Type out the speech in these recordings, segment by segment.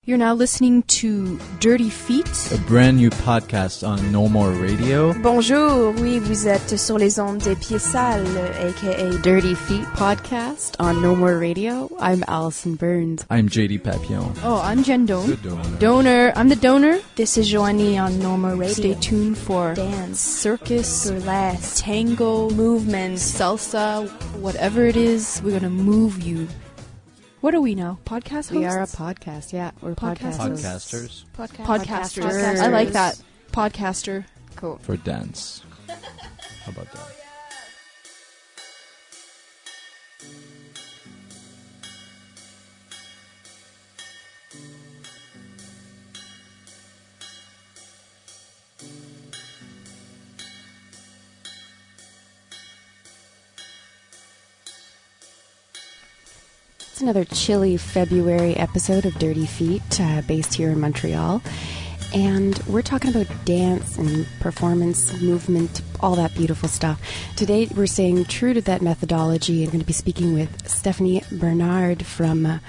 You're now listening to Dirty Feet, a brand new podcast on No More Radio. Bonjour, oui, vous êtes sur les ondes des pieds sales, aka Dirty Feet podcast on No More Radio. I'm Allison Burns. I'm JD Papillon. Oh, I'm Jen Doan. The Donor. I'm the donor. This is Joanie on No More Radio. Stay tuned for dance, circus, burlesque, tango, movement, salsa, whatever it is, we're going to move you. What are we now? Podcast hosts? We are a podcast, yeah. We're Podcasters. Podcasters. I like that. Podcaster. Cool. For dance. How about that? It's another chilly February episode of Dirty Feet, based here in Montreal. And we're talking about dance and performance, movement, all that beautiful stuff. Today we're staying true to that methodology. I'm going to be speaking with Stéphanie Bernard from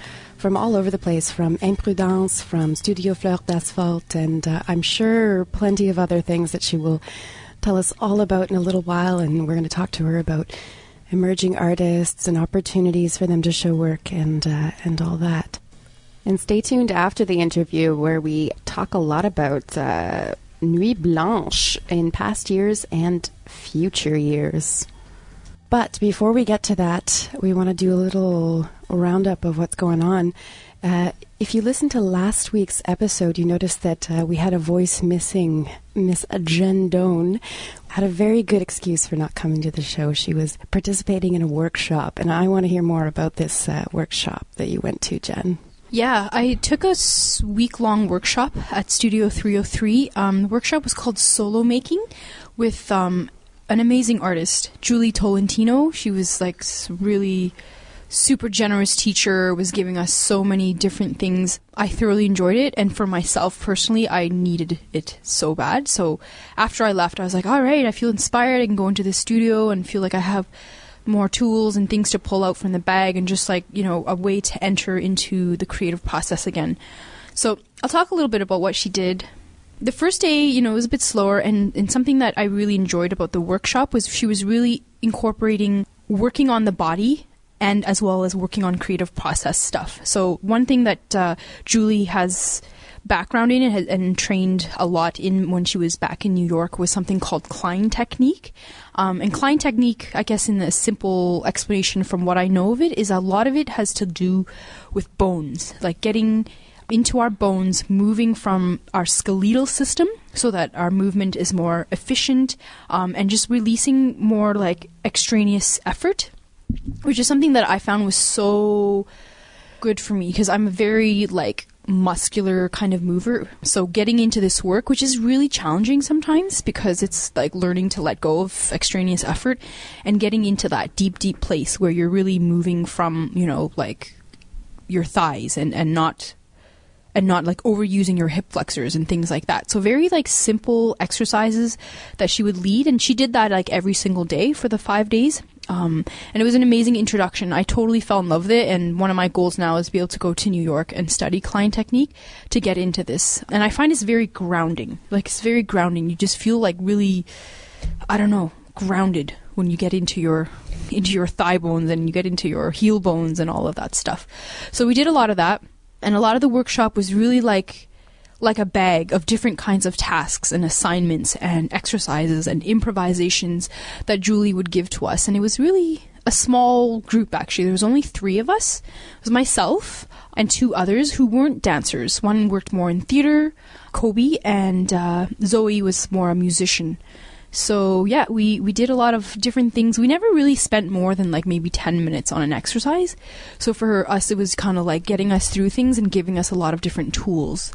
all over the place, from Imprudence, from Studio Fleur d'Asphalt, and I'm sure plenty of other things that she will tell us all about in a little while. And we're going to talk to her about emerging artists and opportunities for them to show work and all that. And stay tuned after the interview where we talk a lot about Nuit, Blanche in past years and future years. But before we get to that, we want to do a little roundup of what's going on. If you listened to last week's episode, you noticed that we had a voice missing. Miss Jen Doan had a very good excuse for not coming to the show. She was participating in a workshop, and I want to hear more about this workshop that you went to, Jen. Yeah, I took a week-long workshop at Studio 303. The workshop was called Solo Making with an amazing artist, Julie Tolentino. She was like really super generous teacher, was giving us so many different things. I thoroughly enjoyed it, and for myself personally, I needed it so bad. So after I left, I was like, all right, I feel inspired. I can go into the studio and feel like I have more tools and things to pull out from the bag, and just like, you know, a way to enter into the creative process again. So I'll talk a little bit about what she did. The first day, you know, was a bit slower, and something that I really enjoyed about the workshop was she was really incorporating working on the body and as well as working on creative process stuff. So one thing that Julie has background in and trained a lot in when she was back in New York was something called Klein technique. And Klein technique, I guess in the simple explanation from what I know of it, is a lot of it has to do with bones, like getting into our bones, moving from our skeletal system so that our movement is more efficient, and just releasing more like extraneous effort, which is something that I found was so good for me because I'm a very like muscular kind of mover. So getting into this work, which is really challenging sometimes because it's like learning to let go of extraneous effort and getting into that deep place where you're really moving from, you know, like your thighs and not like overusing your hip flexors and things like that. So very like simple exercises that she would lead, and she did that like every single day for the 5 days. And it was an amazing introduction. I totally fell in love with it, and one of my goals now is to be able to go to New York and study Klein technique to get into this. And I find it's very grounding. Like, it's very grounding. You just feel like really, I don't know, grounded when you get into your thigh bones and you get into your heel bones and all of that stuff. So we did a lot of that, and a lot of the workshop was really like a bag of different kinds of tasks and assignments and exercises and improvisations that Julie would give to us. And it was really a small group, actually. There was only 3 of us. It was myself and 2 others who weren't dancers. One worked more in theater, Kobe, and Zoe was more a musician. So yeah, we did a lot of different things. We never really spent more than like maybe 10 minutes on an exercise. So for us, it was kind of like getting us through things and giving us a lot of different tools.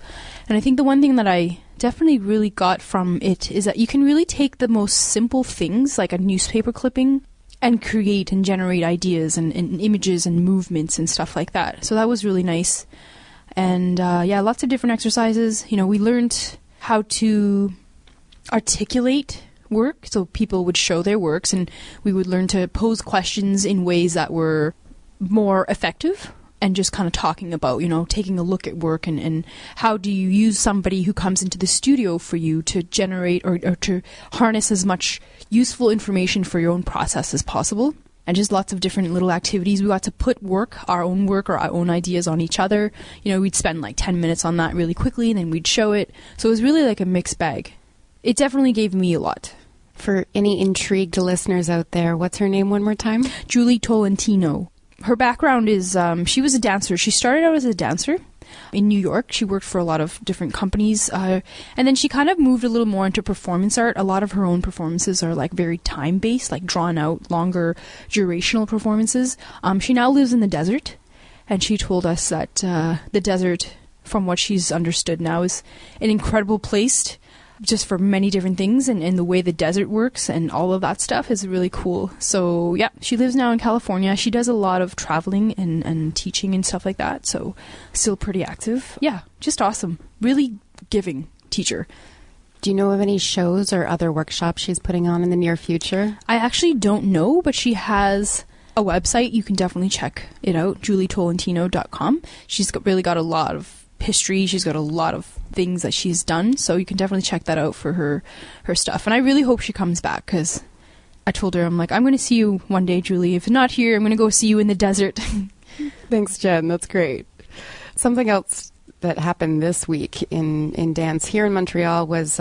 And I think the one thing that I definitely really got from it is that you can really take the most simple things, like a newspaper clipping, and create and generate ideas and images and movements and stuff like that. So that was really nice. And yeah, lots of different exercises. You know, we learned how to articulate work, so people would show their works, and we would learn to pose questions in ways that were more effective and just kind of talking about, taking a look at work and how do you use somebody who comes into the studio for you to generate or to harness as much useful information for your own process as possible. And just lots of different little activities. We got to put our own work or our own ideas on each other. We'd spend like 10 minutes on that really quickly and then we'd show it. So it was really like a mixed bag. It definitely gave me a lot. For any intrigued listeners out there, what's her name one more time? Julie Tolentino. Her background is she was a dancer. She started out as a dancer in New York. She worked for a lot of different companies. And then she kind of moved a little more into performance art. A lot of her own performances are like very time-based, like drawn out, longer durational performances. She now lives in the desert. And she told us that the desert, from what she's understood now, is an incredible place just for many different things, and the way the desert works and all of that stuff is really cool. So yeah, she lives now in California. She does a lot of traveling and teaching and stuff like that, so still pretty active. Yeah, just awesome. Really giving teacher. Do you know of any shows or other workshops she's putting on in the near future? I actually don't know, but she has a website. You can definitely check it out, julietolentino.com. She's really got a lot of history. She's got a lot of things that she's done, so you can definitely check that out for her stuff. And I really hope she comes back, because I told her, I'm like, I'm going to see you one day, Julie. If not here, I'm going to go see you in the desert. Thanks, Jen. That's great. Something else that happened this week in dance here in Montreal was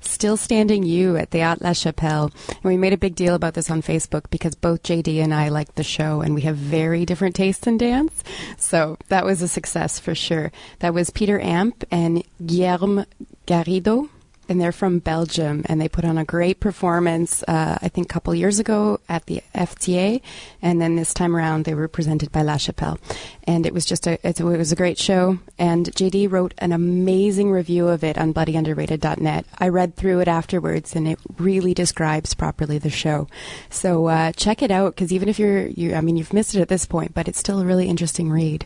Still Standing You at Théâtre La Chapelle. And we made a big deal about this on Facebook because both JD and I liked the show, and we have very different tastes in dance. So that was a success for sure. That was Peter Amp and Guillerme Garrido. And they're from Belgium, and they put on a great performance, I think a couple years ago at the FTA, and then this time around they were presented by La Chapelle. And it was just it was a great show, and JD wrote an amazing review of it on bloodyunderrated.net. I read through it afterwards, and it really describes properly the show. So check it out, because even if you've missed it at this point, but it's still a really interesting read.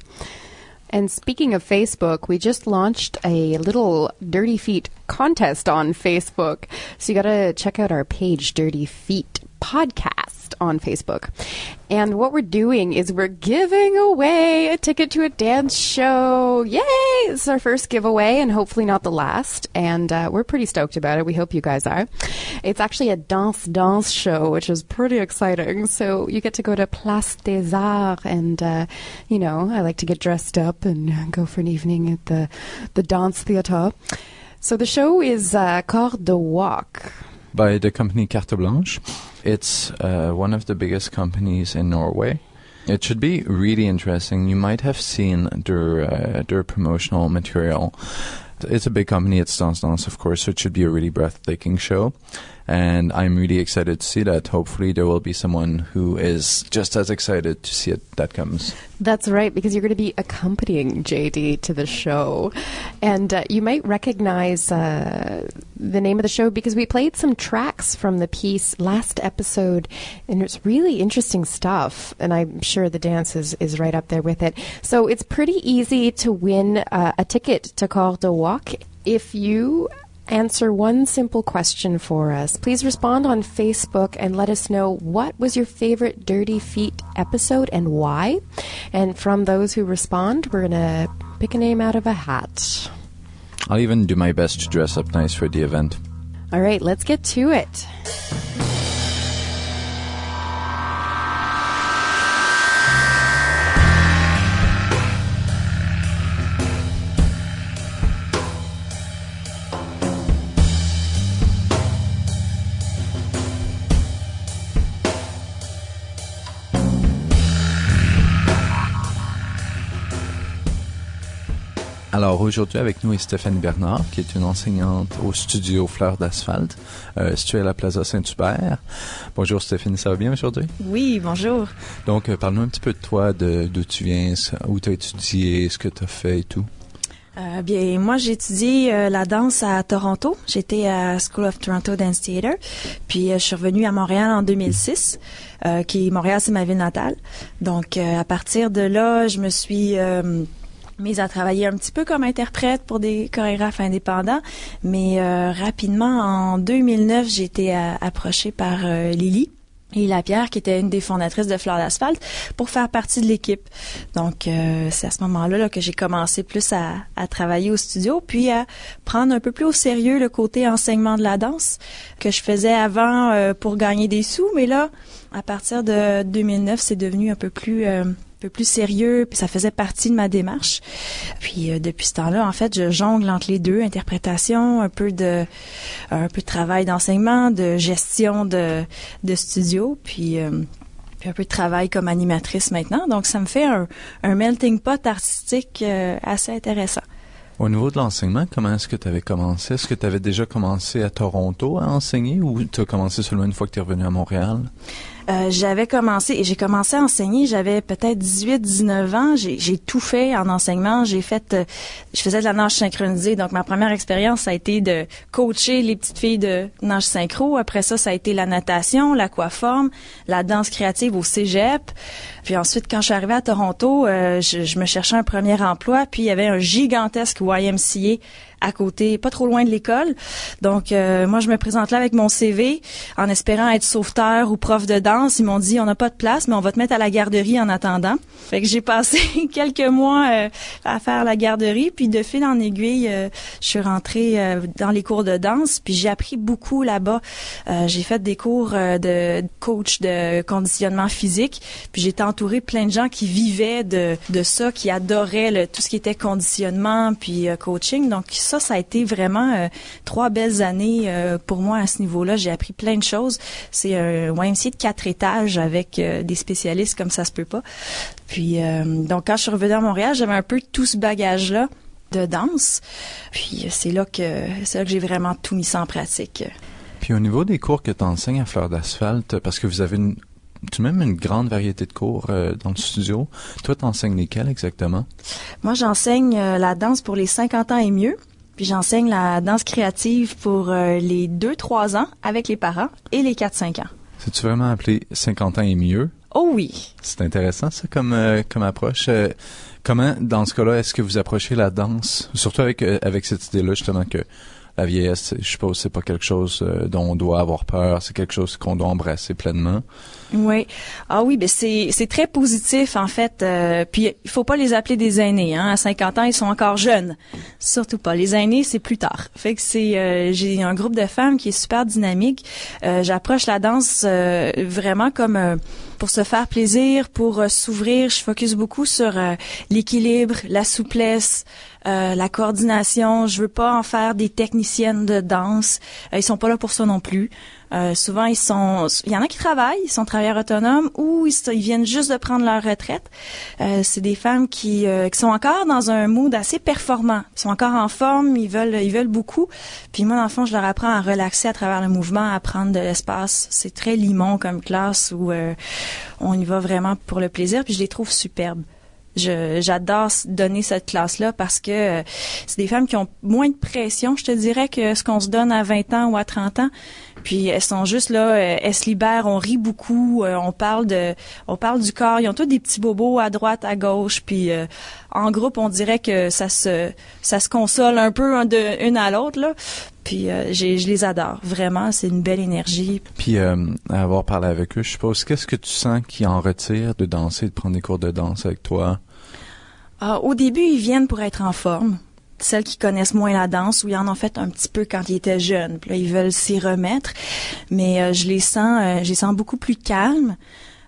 And speaking of Facebook, we just launched a little Dirty Feet contest on Facebook. So you got to check out our page, Dirty Feet Podcast, on Facebook. And what we're doing is we're giving away a ticket to a dance show. Yay! It's our first giveaway, and hopefully not the last. And we're pretty stoked about it. We hope you guys are. It's actually a dance show, which is pretty exciting. So you get to go to Place des Arts, and I like to get dressed up and go for an evening at the dance theater. So the show is Corps de Walk. By the company Carte Blanche. It's one of the biggest companies in Norway. It should be really interesting. You might have seen their promotional material. It's a big company. It's Dance, of course, so it should be a really breathtaking show. And I'm really excited to see that. Hopefully there will be someone who is just as excited to see it that comes. That's right, because you're going to be accompanying JD to the show. And you might recognize the name of the show because we played some tracks from the piece last episode, and it's really interesting stuff. And I'm sure the dance is right up there with it. So it's pretty easy to win a ticket to Corps de Walk if you answer one simple question for us. Please respond on Facebook and let us know what was your favorite Dirty Feet episode and why. And from those who respond, we're going to pick a name out of a hat. I'll even do my best to dress up nice for the event. All right, let's get to it. Alors aujourd'hui avec nous est Stéphanie Bernard, qui est une enseignante au studio Fleur d'asphalte, situé à la Plaza Saint-Hubert. Bonjour Stéphanie, ça va bien aujourd'hui? Oui, bonjour. Donc parle-nous un petit peu de toi, d'où tu viens, où tu as étudié, ce que tu as fait et tout. Bien, moi j'ai étudié la danse à Toronto. J'étais à School of Toronto Dance Theatre. Puis je suis revenue à Montréal en 2006. Montréal, c'est ma ville natale. Donc à partir de là, je me suis mise à travailler un petit peu comme interprète pour des chorégraphes indépendants, mais rapidement, en 2009, j'ai été approchée par Lily, et Lapierre, qui était une des fondatrices de Fleur d'asphalte, pour faire partie de l'équipe. Donc, c'est à ce moment-là là, que j'ai commencé plus à travailler au studio, puis à prendre un peu plus au sérieux le côté enseignement de la danse que je faisais avant pour gagner des sous. Mais là, à partir de 2009, c'est devenu un peu plus sérieux, puis ça faisait partie de ma démarche. Puis depuis ce temps-là, en fait, je jongle entre les deux, interprétation, un peu de travail d'enseignement, de gestion de studio, puis un peu de travail comme animatrice maintenant. Donc ça me fait un melting pot artistique assez intéressant. Au niveau de l'enseignement, comment est-ce que tu avais commencé? Est-ce que tu avais déjà commencé à Toronto à enseigner ou tu as commencé seulement une fois que tu es revenu à Montréal? J'ai commencé à enseigner, j'avais peut-être 18-19 ans, j'ai tout fait en enseignement, je faisais de la nage synchronisée, donc ma première expérience ça a été de coacher les petites filles de nage synchro, après ça a été la natation, l'aquaforme, la danse créative au cégep, puis ensuite quand je suis arrivée à Toronto, je me cherchais un premier emploi, puis il y avait un gigantesque YMCA à côté, pas trop loin de l'école. Donc, moi, je me présente là avec mon CV en espérant être sauveteur ou prof de danse. Ils m'ont dit, on n'a pas de place, mais on va te mettre à la garderie en attendant. Fait que j'ai passé quelques mois à faire la garderie, puis de fil en aiguille, je suis rentrée dans les cours de danse, puis j'ai appris beaucoup là-bas. J'ai fait des cours de coach de conditionnement physique, puis j'étais entourée de plein de gens qui vivaient de ça, qui adoraient tout ce qui était conditionnement, puis coaching. Donc, ça a été vraiment 3 belles années pour moi à ce niveau-là. J'ai appris plein de choses. C'est un YMCA de 4 étages avec des spécialistes comme ça se peut pas. Puis, donc, quand je suis revenue à Montréal, j'avais un peu tout ce bagage-là de danse. Puis, c'est là que j'ai vraiment tout mis ça en pratique. Puis, au niveau des cours que tu enseignes à Fleur d'asphalte, parce que vous avez tout de même une grande variété de cours dans le studio. Toi, tu enseignes lesquels exactement? Moi, j'enseigne la danse pour les 50 ans et mieux. Puis j'enseigne la danse créative pour les 2-3 ans avec les parents et les 4-5 ans. C'est-tu vraiment appelé 50 ans et mieux? Oh oui! C'est intéressant ça comme approche. Comment, dans ce cas-là, est-ce que vous approchez la danse? Surtout avec cette idée-là, justement, que la vieillesse, je suppose, c'est pas quelque chose dont on doit avoir peur, c'est quelque chose qu'on doit embrasser pleinement. Oui. Ah oui, ben c'est très positif en fait. Puis il faut pas les appeler des aînés, hein. À 50 ans, ils sont encore jeunes. Surtout pas. Les aînés, c'est plus tard. Fait que j'ai un groupe de femmes qui est super dynamique. J'approche la danse vraiment comme pour se faire plaisir, pour s'ouvrir. Je focus beaucoup sur l'équilibre, la souplesse, la coordination. Je veux pas en faire des techniciennes de danse. Ils sont pas là pour ça non plus. Souvent, il y en a qui travaillent, ils sont travailleurs autonomes ou ils viennent juste de prendre leur retraite. C'est des femmes qui sont encore dans un mood assez performant. Ils sont encore en forme, ils veulent beaucoup. Puis moi, dans le fond, je leur apprends à relaxer à travers le mouvement, à prendre de l'espace. C'est très limon comme classe où on y va vraiment pour le plaisir. Puis je les trouve superbes. J'adore donner cette classe-là parce que c'est des femmes qui ont moins de pression, je te dirais, que ce qu'on se donne à 20 ans ou à 30 ans. Puis elles sont juste là, elles se libèrent, on rit beaucoup, on parle du corps, ils ont tous des petits bobos à droite, à gauche, puis en groupe, on dirait que ça se console un peu une à l'autre là. Puis je les adore, vraiment, c'est une belle énergie. Puis à avoir parlé avec eux, je suppose, qu'est-ce que tu sens qui en retire de danser, de prendre des cours de danse avec toi? Au début, ils viennent pour être en forme. Celles qui connaissent moins la danse, ou ils en ont fait un petit peu quand ils étaient jeunes. Puis là, ils veulent s'y remettre. Mais je les sens beaucoup plus calmes.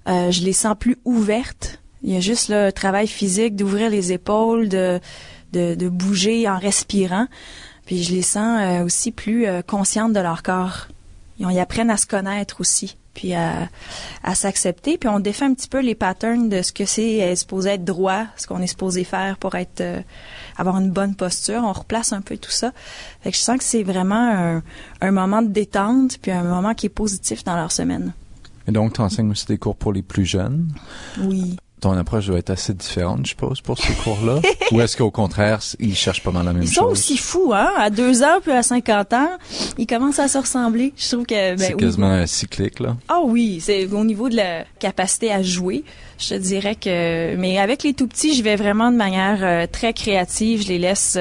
Je les sens plus ouvertes. Il y a juste le travail physique d'ouvrir les épaules, de bouger en respirant. Puis je les sens aussi plus conscientes de leur corps. Ils apprennent à se connaître aussi, puis à s'accepter. Puis on défait un petit peu les patterns de ce que c'est supposé être droit, ce qu'on est supposé faire pour avoir une bonne posture. On replace un peu tout ça. Fait que je sens que c'est vraiment un moment de détente, puis un moment qui est positif dans leur semaine. Et donc, tu enseignes aussi des cours pour les plus jeunes? Oui. Ton approche doit être assez différente, je suppose, pour ces cours-là? Ou est-ce qu'au contraire, ils cherchent pas mal la même chose? Ils sont aussi fous, hein? À 2 ans puis à 50 ans, ils commencent à se ressembler. Je trouve que... c'est quasiment cyclique, là? Ah oui, c'est au niveau de la capacité à jouer. Je te dirais que... Mais avec les tout-petits, je vais vraiment de manière très créative. Je les laisse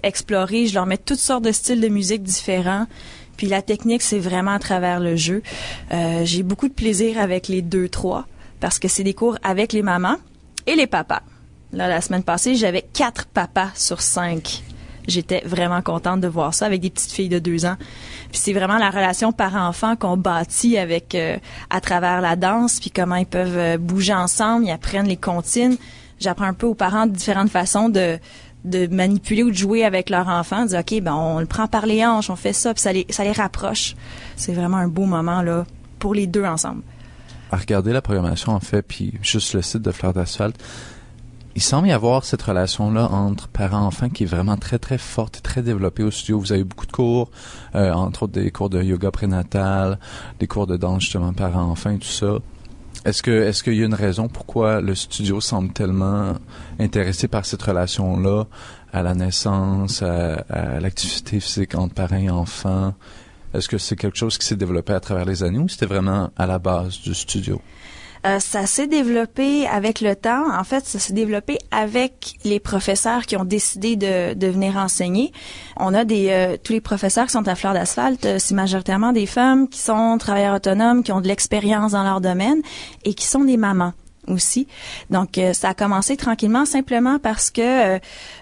explorer. Je leur mets toutes sortes de styles de musique différents. Puis la technique, c'est vraiment à travers le jeu. J'ai beaucoup de plaisir avec les 2-3 parce que c'est des cours avec les mamans et les papas. Là, la semaine passée, j'avais 4 papas sur 5. J'étais vraiment contente de voir ça avec des petites filles de 2 ans. Puis c'est vraiment la relation parent-enfant qu'on bâtit avec à travers la danse, puis comment ils peuvent bouger ensemble, ils apprennent les comptines. J'apprends un peu aux parents différentes façons de manipuler ou de jouer avec leur enfant, de dire OK, ben on le prend par les hanches, on fait ça, puis ça les rapproche. C'est vraiment un beau moment là pour les deux ensemble. À regarder la programmation en fait, puis juste le site de Fleur d'Asphalte, il semble y avoir cette relation-là entre parents-enfants qui est vraiment très, très forte et très développée au studio. Vous avez beaucoup de cours, entre autres des cours de yoga prénatal, des cours de danse justement parents-enfants et tout ça. Est-ce qu'il y a une raison pourquoi le studio semble tellement intéressé par cette relation-là à la naissance, à l'activité physique entre parents et enfants? Est-ce que c'est quelque chose qui s'est développé à travers les années ou c'était vraiment à la base du studio? Ça s'est développé avec le temps. En fait, ça s'est développé avec les professeurs qui ont décidé de venir enseigner. On a tous les professeurs qui sont à Fleur d'Asphalte, c'est majoritairement des femmes qui sont travailleurs autonomes, qui ont de l'expérience dans leur domaine et qui sont des mamans aussi. Donc, ça a commencé tranquillement, simplement parce que,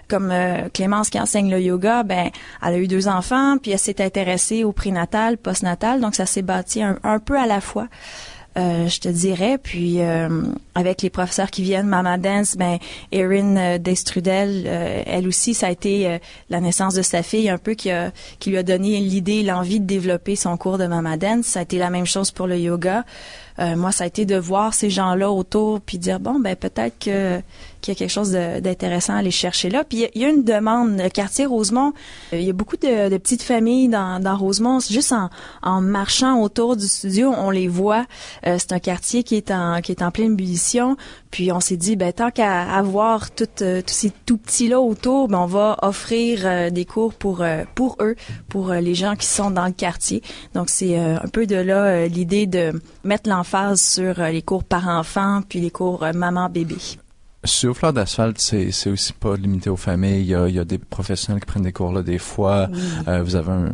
comme Clémence qui enseigne le yoga, ben, elle a eu 2 enfants, puis elle s'est intéressée au prénatal, postnatal, donc ça s'est bâti un peu à la fois. Je te dirais, puis avec les professeurs qui viennent, Mama Dance, ben Erin Destrudel, elle aussi, ça a été la naissance de sa fille un peu qui lui a donné l'idée, l'envie de développer son cours de Mama Dance. Ça a été la même chose pour le yoga. Moi, ça a été de voir ces gens-là autour puis dire bon, ben peut-être qu'il y a quelque chose d'intéressant à aller chercher là. Puis il y a une demande. Le quartier Rosemont, il y a beaucoup de petites familles dans Rosemont. Juste en marchant autour du studio, on les voit. C'est un quartier qui est en pleine ébullition. Puis on s'est dit ben tant qu'à avoir tous ces tout petits là autour, ben on va offrir des cours pour eux, pour les gens qui sont dans le quartier. Donc c'est un peu de là l'idée de mettre l'emphase sur les cours parents-enfants puis les cours maman-bébé. Sur Fleur d'Asphalte, c'est aussi pas limité aux familles. Il y a des professionnels qui prennent des cours là des fois. Oui. Vous avez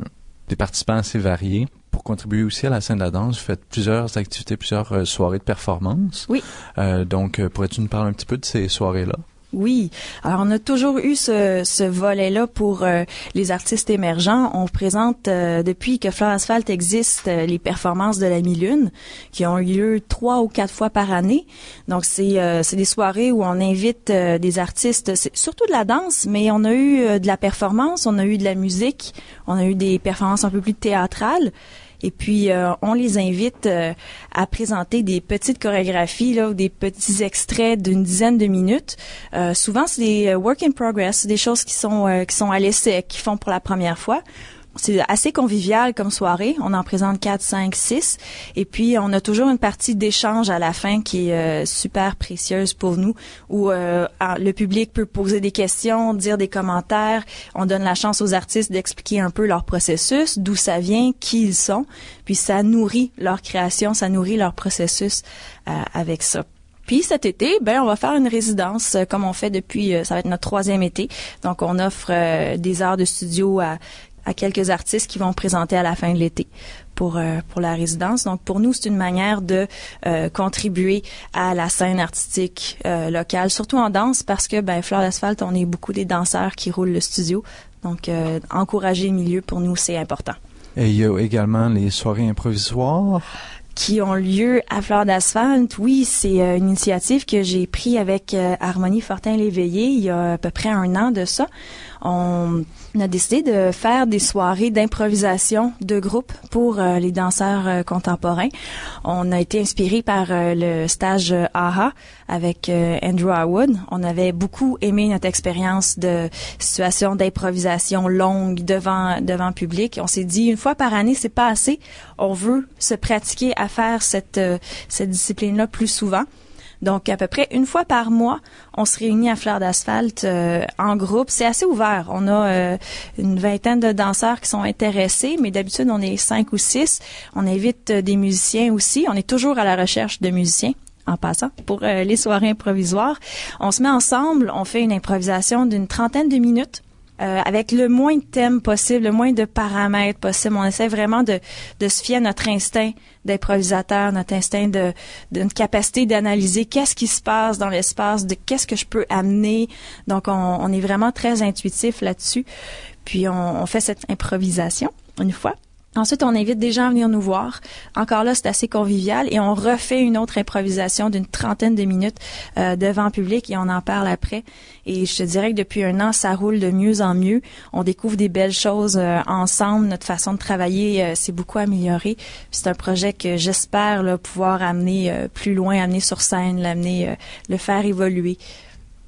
des participants assez variés. Pour contribuer aussi à la scène de la danse, vous faites plusieurs activités, plusieurs soirées de performance. Oui. Donc, pourrais-tu nous parler un petit peu de ces soirées-là? Oui. Alors, on a toujours eu ce volet-là pour les artistes émergents. On présente, depuis que Fleur d'Asphalte existe, les performances de la Mi-Lune, qui ont eu lieu 3 ou 4 fois par année. Donc, c'est des soirées où on invite des artistes, c'est surtout de la danse, mais on a eu de la performance, on a eu de la musique, on a eu des performances un peu plus théâtrales. Et puis, on les invite à présenter des petites chorégraphies, là, ou des petits extraits d'une dizaine de minutes. Souvent, c'est des work in progress, des choses qui sont à l'essai, qui font pour la première fois. C'est assez convivial comme soirée. On en présente 4, 5, 6. Et puis, on a toujours une partie d'échange à la fin qui est super précieuse pour nous, où le public peut poser des questions, dire des commentaires. On donne la chance aux artistes d'expliquer un peu leur processus, d'où ça vient, qui ils sont. Puis, ça nourrit leur création, ça nourrit leur processus avec ça. Puis cet été, ben on va faire une résidence comme on fait depuis, ça va être notre 3e été. Donc, on offre des heures de studio à quelques artistes qui vont présenter à la fin de l'été pour la résidence. Donc, pour nous, c'est une manière de contribuer à la scène artistique locale, surtout en danse, parce que, ben, Fleur d'Asphalte, on est beaucoup des danseurs qui roulent le studio. Donc, encourager le milieu, pour nous, c'est important. Et il y a également les soirées improvisoires qui ont lieu à Fleur d'Asphalte. Oui, c'est une initiative que j'ai prise avec Harmonie Fortin-Léveillé il y a à peu près 1 an de ça. On a décidé de faire des soirées d'improvisation de groupe pour les danseurs contemporains. On a été inspiré par le stage AHA avec Andrew Harwood. On avait beaucoup aimé notre expérience de situation d'improvisation longue devant public. On s'est dit, une fois par année, c'est pas assez. On veut se pratiquer à faire cette discipline-là plus souvent. Donc, à peu près 1 fois par mois, on se réunit à Fleur d'Asphalte en groupe. C'est assez ouvert. On a une 20aine de danseurs qui sont intéressés, mais d'habitude, on est 5 ou 6. On invite des musiciens aussi. On est toujours à la recherche de musiciens, en passant, pour les soirées improvisoires. On se met ensemble, on fait une improvisation d'une 30aine de minutes. avec le moins de thèmes possible, le moins de paramètres possible. On essaie vraiment de se fier à notre instinct d'improvisateur, notre instinct d'une capacité d'analyser qu'est-ce qui se passe dans l'espace, de qu'est-ce que je peux amener. Donc, on est vraiment très intuitif là-dessus. Puis, on fait cette improvisation une fois. Ensuite, on invite des gens à venir nous voir. Encore là, c'est assez convivial et on refait une autre improvisation d'une 30aine de minutes devant le public et on en parle après. Et je te dirais que depuis un an, ça roule de mieux en mieux. On découvre des belles choses ensemble. Notre façon de travailler s'est beaucoup améliorée. Puis c'est un projet que j'espère là, pouvoir amener plus loin, amener sur scène, le faire évoluer.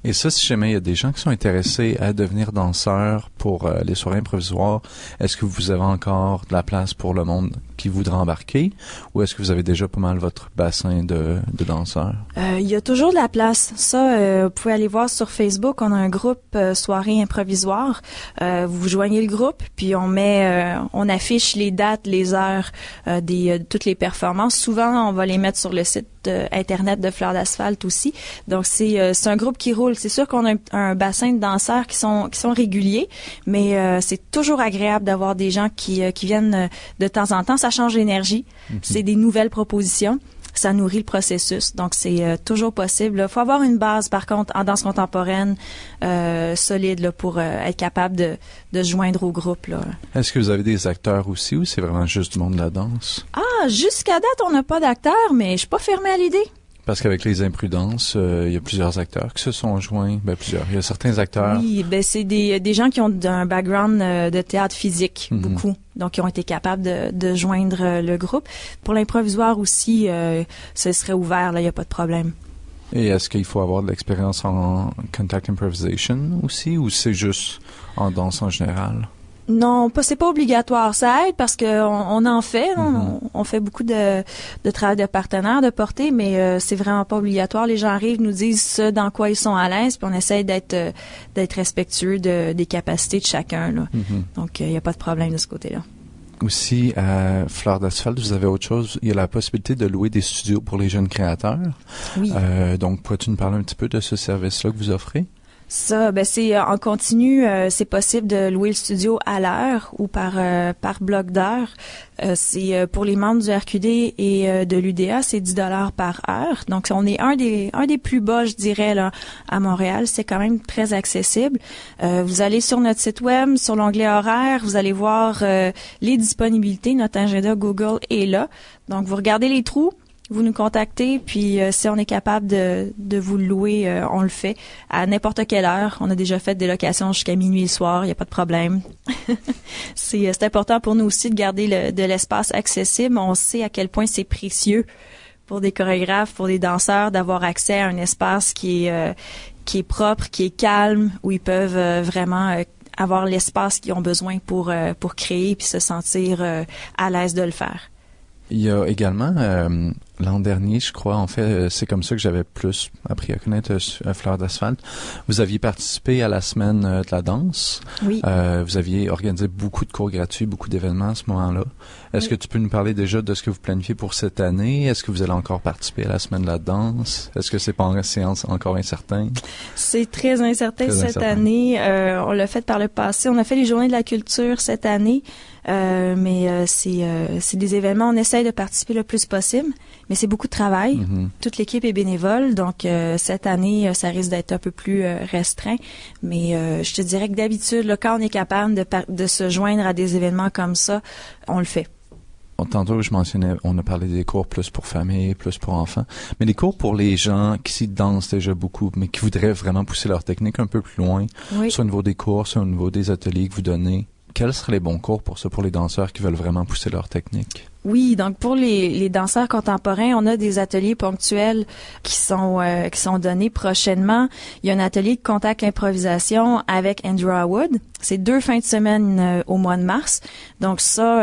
Et ça, si jamais il y a des gens qui sont intéressés à devenir danseurs pour les soirées improvisoires, est-ce que vous avez encore de la place pour le monde qui voudrait embarquer ou est-ce que vous avez déjà pas mal votre bassin de danseurs? Il y a toujours de la place. Ça, vous pouvez aller voir sur Facebook. On a un groupe Soirées Improvisoires. Vous joignez le groupe, puis on affiche les dates, les heures de toutes les performances. Souvent, on va les mettre sur le site Internet de Fleur d'asphalte aussi. Donc, c'est un groupe qui roule. C'est sûr qu'on a un bassin de danseurs qui sont réguliers, mais c'est toujours agréable d'avoir des gens qui viennent de temps en temps. Ça change l'énergie. Mm-hmm. C'est des nouvelles propositions. Ça nourrit le processus. Donc, c'est toujours possible. Il faut avoir une base, par contre, en danse contemporaine solide là, pour être capable de se joindre au groupe. Là. Est-ce que vous avez des acteurs aussi ou c'est vraiment juste du monde de la danse? Ah, jusqu'à date, on n'a pas d'acteurs, mais je suis pas fermée à l'idée. Parce qu'avec les imprudences, il y a plusieurs acteurs qui se sont joints. Plusieurs. Il y a certains acteurs. Oui, c'est des gens qui ont un background de théâtre physique, Mm-hmm. beaucoup. Donc, ils ont été capables de joindre le groupe. Pour l'improvisoire aussi, ce serait ouvert, là, il n'y a pas de problème. Et est-ce qu'il faut avoir de l'expérience en contact improvisation aussi ou c'est juste en danse en général? Non, c'est pas obligatoire. Ça aide parce que on en fait. Mm-hmm. On fait beaucoup de travail de partenaire, de portée, mais c'est vraiment pas obligatoire. Les gens arrivent, nous disent ce dans quoi ils sont à l'aise, puis on essaie d'être respectueux des capacités de chacun. Là. Mm-hmm. Donc, il n'y a pas de problème de ce côté-là. Aussi, à Fleur d'asphalte, vous avez autre chose. Il y a la possibilité de louer des studios pour les jeunes créateurs. Oui. Donc, pourrais-tu nous parler un petit peu de ce service-là que vous offrez? Ça, c'est en continu, c'est possible de louer le studio à l'heure ou par bloc d'heure. C'est pour les membres du RQD et de l'UDA, c'est 10$ par heure. Donc on est un des plus bas, je dirais là à Montréal, c'est quand même très accessible. Vous allez sur notre site web, sur l'onglet horaire, vous allez voir les disponibilités, notre agenda Google est là. Donc vous regardez les trous. Vous nous contactez, puis si on est capable de vous le louer, on le fait à n'importe quelle heure. On a déjà fait des locations jusqu'à minuit le soir, il n'y a pas de problème. C'est important pour nous aussi de garder de l'espace accessible. On sait à quel point c'est précieux pour des chorégraphes, pour des danseurs, d'avoir accès à un espace qui est propre, qui est calme, où ils peuvent vraiment avoir l'espace qu'ils ont besoin pour créer puis se sentir à l'aise de le faire. Il y a également, l'an dernier, je crois, en fait, c'est comme ça que j'avais plus appris à connaître Fleur d'asphalte. Vous aviez participé à la semaine de la danse. Oui. Vous aviez organisé beaucoup de cours gratuits, beaucoup d'événements à ce moment-là. Est-ce que tu peux nous parler déjà de ce que vous planifiez pour cette année? Est-ce que vous allez encore participer à la semaine de la danse? Est-ce que c'est pas en séance encore incertain? C'est très incertain cette année. On l'a fait par le passé. On a fait les Journées de la culture cette année. Mais c'est des événements, on essaye de participer le plus possible, mais c'est beaucoup de travail. Mm-hmm. Toute l'équipe est bénévole, donc cette année, ça risque d'être un peu plus restreint. Mais je te dirais que d'habitude, là, quand on est capable de se joindre à des événements comme ça, on le fait. Tantôt, je mentionnais, on a parlé des cours plus pour famille, plus pour enfants, mais les cours pour les gens qui dansent déjà beaucoup, mais qui voudraient vraiment pousser leur technique un peu plus loin, oui. Soit au niveau des cours, soit au niveau des ateliers que vous donnez. Quels seraient les bons cours pour ça, pour les danseurs qui veulent vraiment pousser leur technique? Oui, donc pour les danseurs contemporains, on a des ateliers ponctuels qui sont donnés prochainement. Il y a un atelier de contact improvisation avec Andrew Wood. C'est 2 fins de semaine au mois de mars. Donc ça,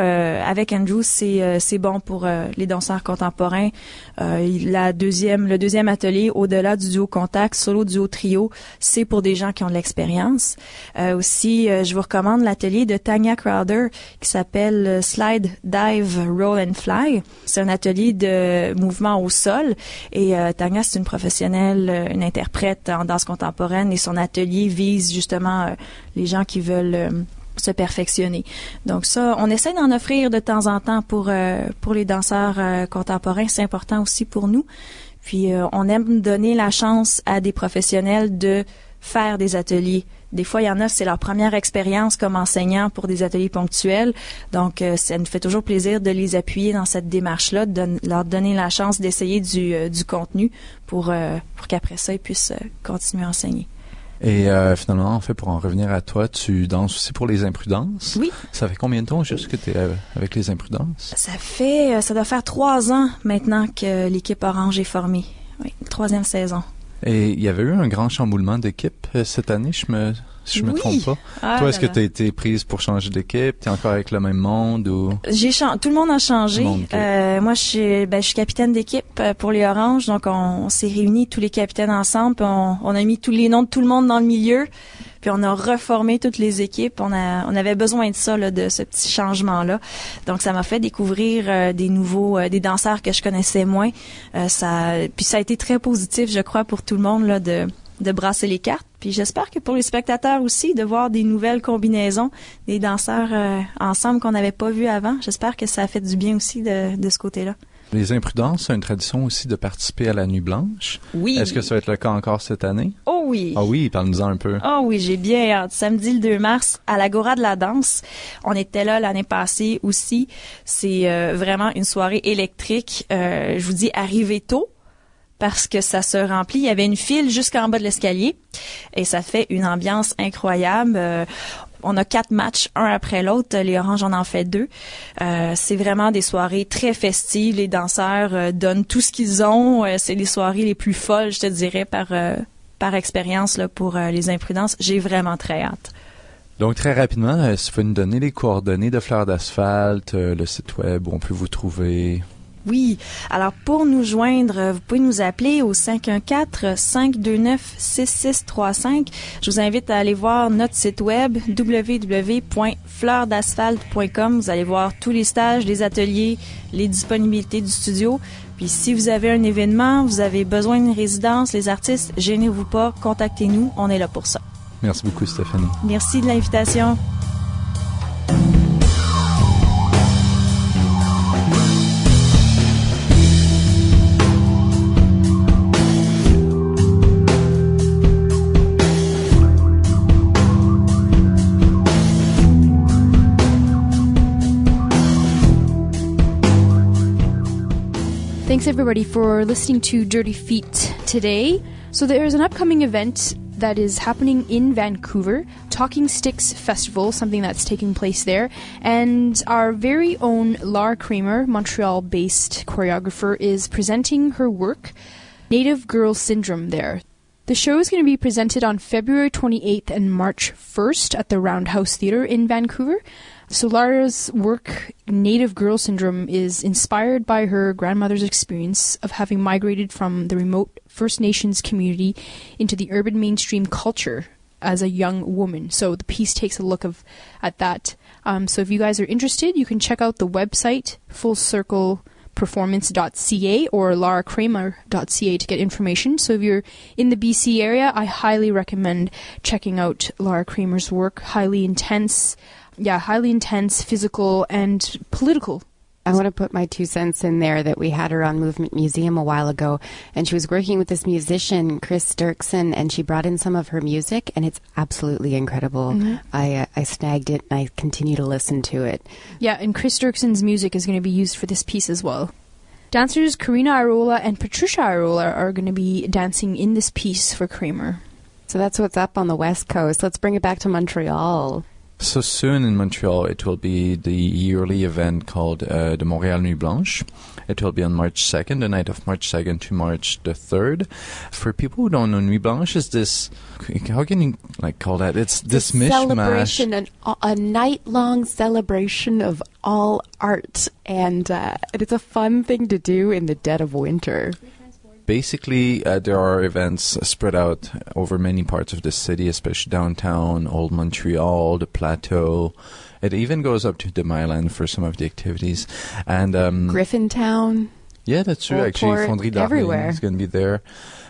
avec Andrew, c'est bon pour les danseurs contemporains. Le deuxième atelier, au-delà du duo contact, solo, duo, trio, c'est pour des gens qui ont de l'expérience. Aussi, je vous recommande l'atelier de Tanya Crowder qui s'appelle Slide, Dive, Roll Roll and Fly. C'est un atelier de mouvement au sol. Et Tania, c'est une professionnelle, une interprète en danse contemporaine. Et son atelier vise justement les gens qui veulent se perfectionner. Donc ça, on essaie d'en offrir de temps en temps pour les danseurs contemporains. C'est important aussi pour nous. Puis on aime donner la chance à des professionnels de faire des ateliers. Des fois, il y en a, c'est leur première expérience comme enseignant pour des ateliers ponctuels. Donc, ça nous fait toujours plaisir de les appuyer dans cette démarche-là, de leur donner la chance d'essayer du contenu pour qu'après ça, ils puissent continuer à enseigner. Et finalement, en fait, pour en revenir à toi, tu danses aussi pour les Imprudences. Oui. Ça fait combien de temps juste que tu es avec les Imprudences? Ça doit faire 3 ans maintenant que l'équipe Orange est formée. Oui, 3e saison. Et il y avait eu un grand chamboulement d'équipe cette année, si je me trompe pas. Ah, toi, est-ce que tu as été prise pour changer d'équipe? Tu es encore avec le même monde ou? Tout le monde a changé. Moi, je suis capitaine d'équipe pour les Oranges, donc on s'est réunis tous les capitaines ensemble, puis on a mis tous les noms de tout le monde dans le milieu, puis on a reformé toutes les équipes. On avait besoin de ça, là, de ce petit changement-là. Donc, ça m'a fait découvrir des danseurs que je connaissais moins. Puis ça a été très positif, je crois, pour tout le monde, là, de brasser les cartes. Puis j'espère que pour les spectateurs aussi, de voir des nouvelles combinaisons, des danseurs ensemble qu'on n'avait pas vus avant. J'espère que ça a fait du bien aussi de ce côté-là. Les Imprudences ont une tradition aussi de participer à la Nuit Blanche. Oui. Est-ce que ça va être le cas encore cette année? Oh oui. Ah oui, parle-nous-en un peu. Oh oui, j'ai bien hâte. Samedi le 2 mars, à l'Agora de la danse. On était là l'année passée aussi. C'est vraiment une soirée électrique. Je vous dis, arrivez tôt, parce que ça se remplit. Il y avait une file jusqu'en bas de l'escalier et ça fait une ambiance incroyable. On a 4 matchs, un après l'autre. Les Oranges, on en fait 2. C'est vraiment des soirées très festives. Les danseurs donnent tout ce qu'ils ont. C'est les soirées les plus folles, je te dirais, par expérience là, pour les Imprudences. J'ai vraiment très hâte. Donc, très rapidement, si vous pouvez nous donner les coordonnées de Fleur d'asphalte, le site web où on peut vous trouver. Oui. Alors, pour nous joindre, vous pouvez nous appeler au 514-529-6635. Je vous invite à aller voir notre site web www.fleurdasphalte.com. Vous allez voir tous les stages, les ateliers, les disponibilités du studio. Puis, si vous avez un événement, vous avez besoin d'une résidence, les artistes, gênez-vous pas, contactez-nous. On est là pour ça. Merci beaucoup, Stéphanie. Merci de l'invitation. Thanks everybody for listening to Dirty Feet today. So there's an upcoming event that is happening in Vancouver, Talking Sticks Festival, something that's taking place there. And our very own Lara Kramer, Montreal-based choreographer, is presenting her work, Native Girl Syndrome, there. The show is going to be presented on February 28th and March 1st at the Roundhouse Theatre in Vancouver. So Lara's work, Native Girl Syndrome, is inspired by her grandmother's experience of having migrated from the remote First Nations community into the urban mainstream culture as a young woman. So the piece takes a look at that. So if you guys are interested, you can check out the website, fullcircleperformance.ca or laracramer.ca to get information. So if you're in the BC area, I highly recommend checking out Lara Kramer's work. Highly intense, physical, and political. I want to put my 2 cents in there that we had her on Movement Museum a while ago, and she was working with this musician, Chris Dirksen, and she brought in some of her music, and it's absolutely incredible. Mm-hmm. I snagged it, and I continue to listen to it. Yeah, and Chris Dirksen's music is going to be used for this piece as well. Dancers Karina Irola and Patricia Irola are going to be dancing in this piece for Kramer. So that's what's up on the West Coast. Let's bring it back to Montreal. So soon in Montreal, it will be the yearly event called the Montréal Nuit Blanche. It will be on March 2nd, the night of March 2nd to March the 3rd. For people who don't know, Nuit Blanche is this, how can you call that? It's this mishmash. Celebration, a night-long celebration of all art. And it's a fun thing to do in the dead of winter. Basically, there are events spread out over many parts of the city, especially downtown, Old Montreal, the Plateau. It even goes up to the Mi-Lune for some of the activities. And Griffintown. Yeah, that's true. Old Actually, Port, Fonderie d'Arling everywhere. is going to be there.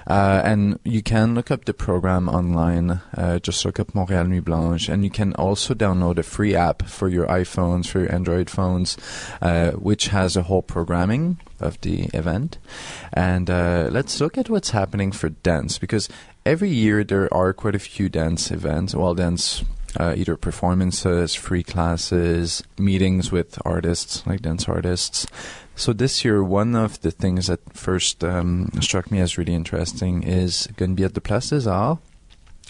And you can look up the program online. Just look up Montréal Nuit Blanche. And you can also download a free app for your iPhones, for your Android phones, which has a whole programming of the event. And let's look at what's happening for dance, because every year there are quite a few dance events. Well, dance, either performances, free classes, meetings with artists, like dance artists. So this year, one of the things that first struck me as really interesting is going to be at the Place des Arts.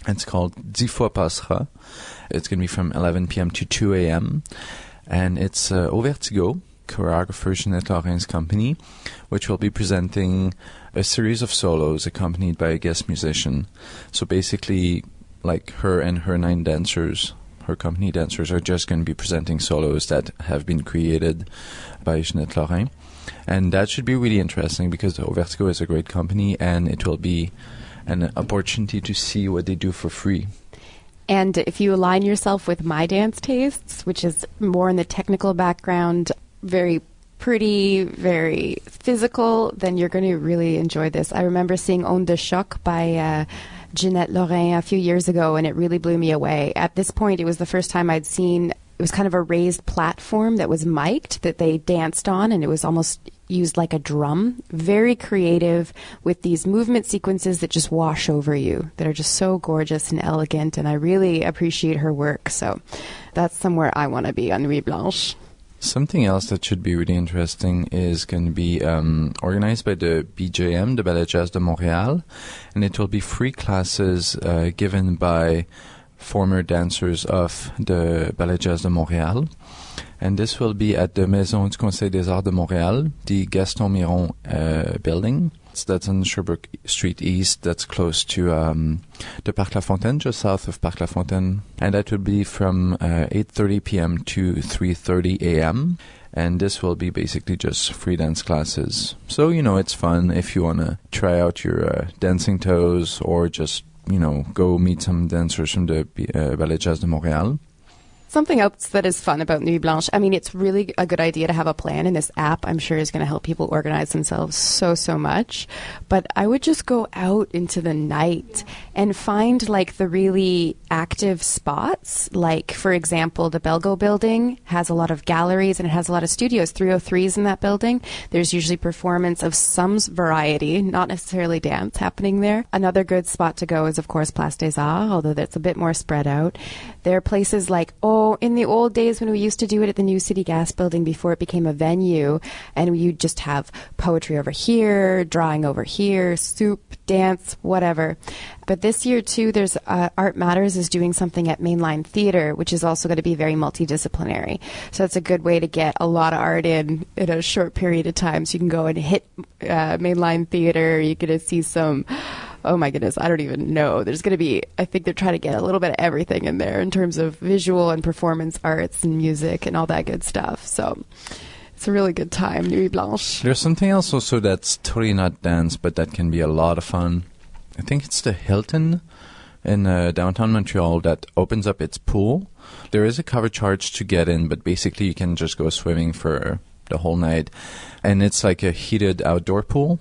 It's called 10 fois passera. It's going to be from 11 p.m. to 2 a.m. And it's Au Vertigo, choreographer Jeanette Laurin's company, which will be presenting a series of solos accompanied by a guest musician. So basically, like her and her 9 dancers, her company dancers, are just going to be presenting solos that have been created by Jeanette Laurin. And that should be really interesting because Au Vertigo is a great company, and it will be an opportunity to see what they do for free. And if you align yourself with my dance tastes, which is more in the technical background, very pretty, very physical, then you're going to really enjoy this. I remember seeing Onde de Choc by Jeanette Laurin a few years ago, and it really blew me away. At this point, it was the first time I'd seen, it was kind of a raised platform that was mic'd that they danced on, and it was almost used like a drum. Very creative with these movement sequences that just wash over you, that are just so gorgeous and elegant, and I really appreciate her work. So that's somewhere I want to be on Nuit Blanche. Something else that should be really interesting is going to be organized by the BJM, the Ballet Jazz de Montréal, and it will be free classes given by former dancers of the Ballet Jazz de Montréal. And this will be at the Maison du Conseil des Arts de Montréal, the Gaston Miron building. That's on Sherbrooke Street East. That's close to the Parc La Fontaine, just south of Parc La Fontaine. And that will be from 8:30 p.m. to 3:30 a.m. And this will be basically just free dance classes. So, it's fun if you want to try out your dancing toes, or just, go meet some dancers from the Ballet Jazz de Montréal. Something else that is fun about Nuit Blanche, I mean, it's really a good idea to have a plan, and this app, I'm sure, is going to help people organize themselves so much. But I would just go out into the night and find, like, the really active spots. Like, for example, the Belgo building has a lot of galleries, and it has a lot of studios, 303s in that building. There's usually performance of some variety, not necessarily dance, happening there. Another good spot to go is, of course, Place des Arts, although that's a bit more spread out. There are places like, in the old days when we used to do it at the New City Gas building before it became a venue, and you'd just have poetry over here, drawing over here, soup, dance, whatever. But this year, too, there's Art Matters is doing something at Mainline Theatre, which is also going to be very multidisciplinary. So it's a good way to get a lot of art in a short period of time. So you can go and hit Mainline Theatre. You're going to see some... Oh my goodness, I don't even know. There's going to be, I think they're trying to get a little bit of everything in there in terms of visual and performance arts and music and all that good stuff. So it's a really good time, Nuit Blanche. There's something else also that's totally not dance, but that can be a lot of fun. I think it's the Hilton in downtown Montreal that opens up its pool. There is a cover charge to get in, but basically you can just go swimming for the whole night. And it's like a heated outdoor pool,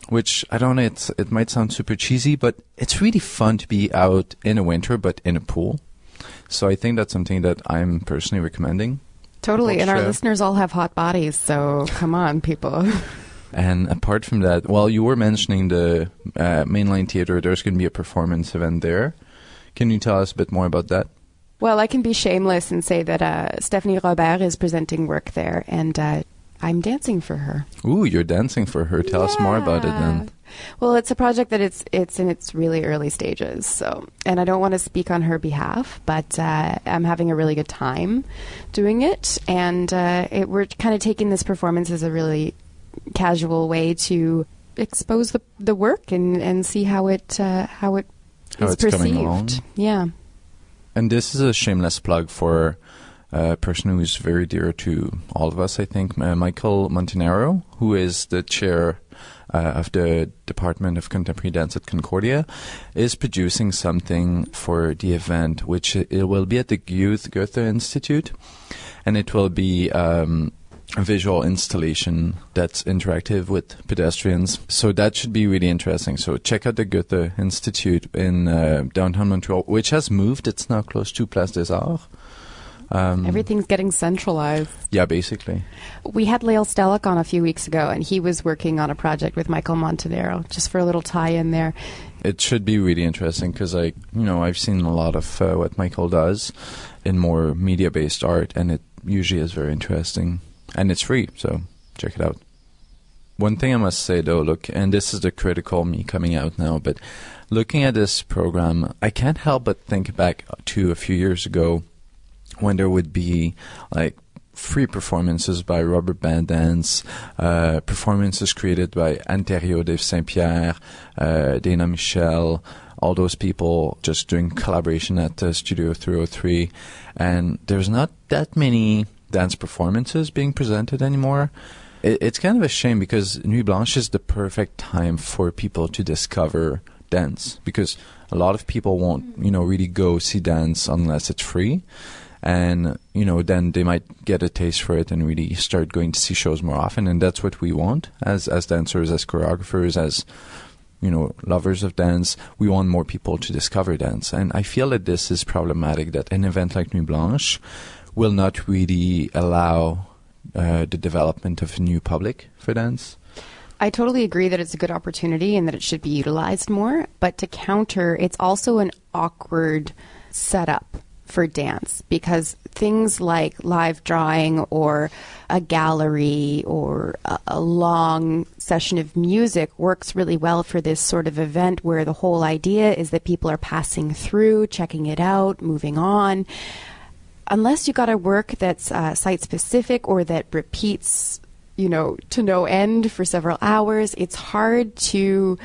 which, I don't know, it might sound super cheesy, but it's really fun to be out in the winter, but in a pool. So I think that's something that I'm personally recommending. Totally, and our listeners all have hot bodies, so come on, people. And apart from that, well, you were mentioning the Mainline Theatre. There's going to be a performance event there. Can you tell us a bit more about that? Well, I can be shameless and say that Stéphanie Robert is presenting work there, and I'm dancing for her. Ooh, you're dancing for her. Tell us more about it then. Well, it's a project that it's in its really early stages. So, and I don't want to speak on her behalf, but I'm having a really good time doing it. And we're kind of taking this performance as a really casual way to expose the work and see how it's perceived. Coming along. Yeah. And this is a shameless plug for a person who is very dear to all of us, I think, Michael Montanaro, who is the chair of the Department of Contemporary Dance at Concordia, is producing something for the event, which it will be at the Youth Goethe Institute, and it will be a visual installation that's interactive with pedestrians. So that should be really interesting. So check out the Goethe Institute in downtown Montreal, which has moved. It's now close to Place des Arts. Everything's getting centralized. Yeah, basically. We had Lael Stellick on a few weeks ago, and he was working on a project with Michael Montanaro, just for a little tie-in there. It should be really interesting because, I've seen a lot of what Michael does in more media-based art, and it usually is very interesting. And it's free, so check it out. One thing I must say, though, look, and this is the critical me coming out now, but looking at this program, I can't help but think back to a few years ago when there would be free performances by Rubber Band Dance, performances created by Anterio de Saint-Pierre, Dana Michel, all those people just doing collaboration at Studio 303. And there's not that many dance performances being presented anymore. It's kind of a shame because Nuit Blanche is the perfect time for people to discover dance, because a lot of people won't, really go see dance unless it's free. And, then they might get a taste for it and really start going to see shows more often. And that's what we want as dancers, as choreographers, as, lovers of dance. We want more people to discover dance. And I feel that this is problematic, that an event like Nuit Blanche will not really allow the development of a new public for dance. I totally agree that it's a good opportunity and that it should be utilized more. But to counter, it's also an awkward setup for dance, because things like live drawing or a gallery or a long session of music works really well for this sort of event where the whole idea is that people are passing through, checking it out, moving on. Unless you got a work that's site-specific or that repeats, to no end for several hours, it's hard to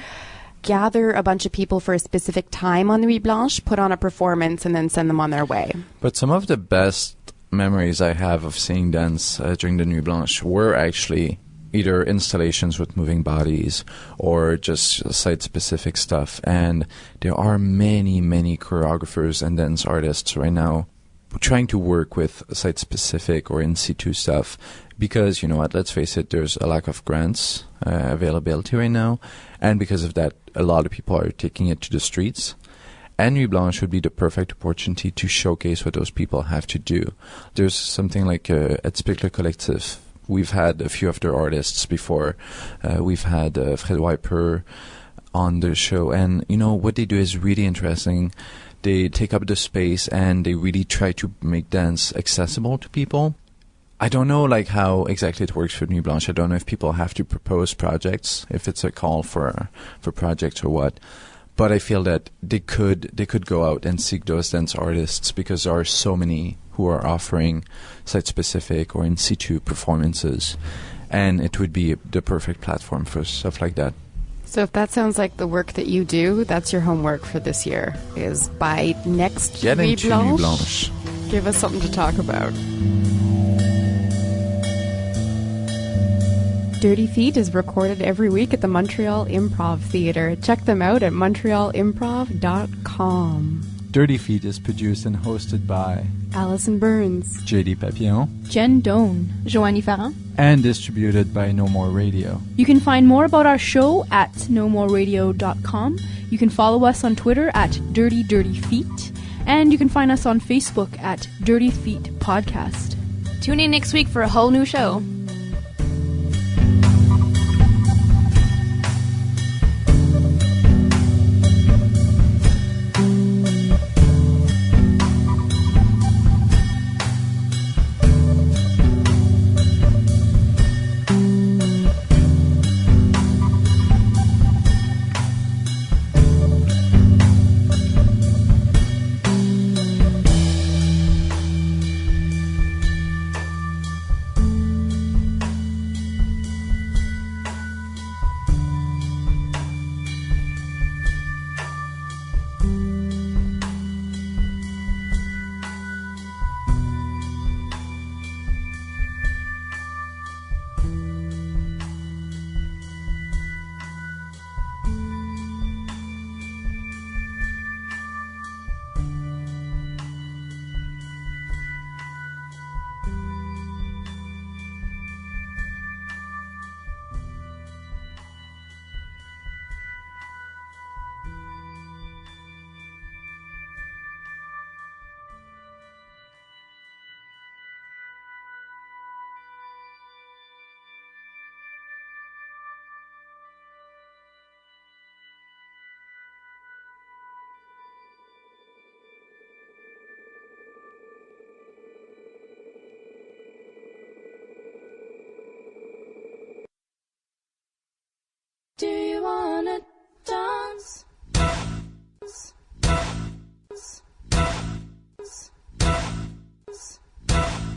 gather a bunch of people for a specific time on Nuit Blanche, put on a performance, and then send them on their way. But some of the best memories I have of seeing dance during the Nuit Blanche were actually either installations with moving bodies or just site-specific stuff. And there are many, many choreographers and dance artists right now trying to work with site-specific or in-situ stuff because, let's face it, there's a lack of grants availability right now. And because of that, a lot of people are taking it to the streets. And Nuit Blanche would be the perfect opportunity to showcase what those people have to do. There's something like at Spickler Collective. We've had a few of their artists before. We've had Fred Wiper on the show. And, what they do is really interesting. They take up the space and they really try to make dance accessible to people. I don't know how exactly it works for Nuit Blanche. I don't know if people have to propose projects, if it's a call for projects or what. But I feel that they could go out and seek those dance artists because there are so many who are offering site-specific or in-situ performances. And it would be the perfect platform for stuff like that. So if that sounds like the work that you do, that's your homework for this year, is by next Nuit Blanche, give us something to talk about. Dirty Feet is recorded every week at the Montreal Improv Theatre. Check them out at montrealimprov.com. Dirty Feet is produced and hosted by Alison Burns, JD Papillon, Jen Doan, Joanie Farran, and distributed by No More Radio. You can find more about our show at nomoreradio.com. You can follow us on Twitter at Dirty Dirty Feet, and you can find us on Facebook at Dirty Feet Podcast. Tune in next week for a whole new show.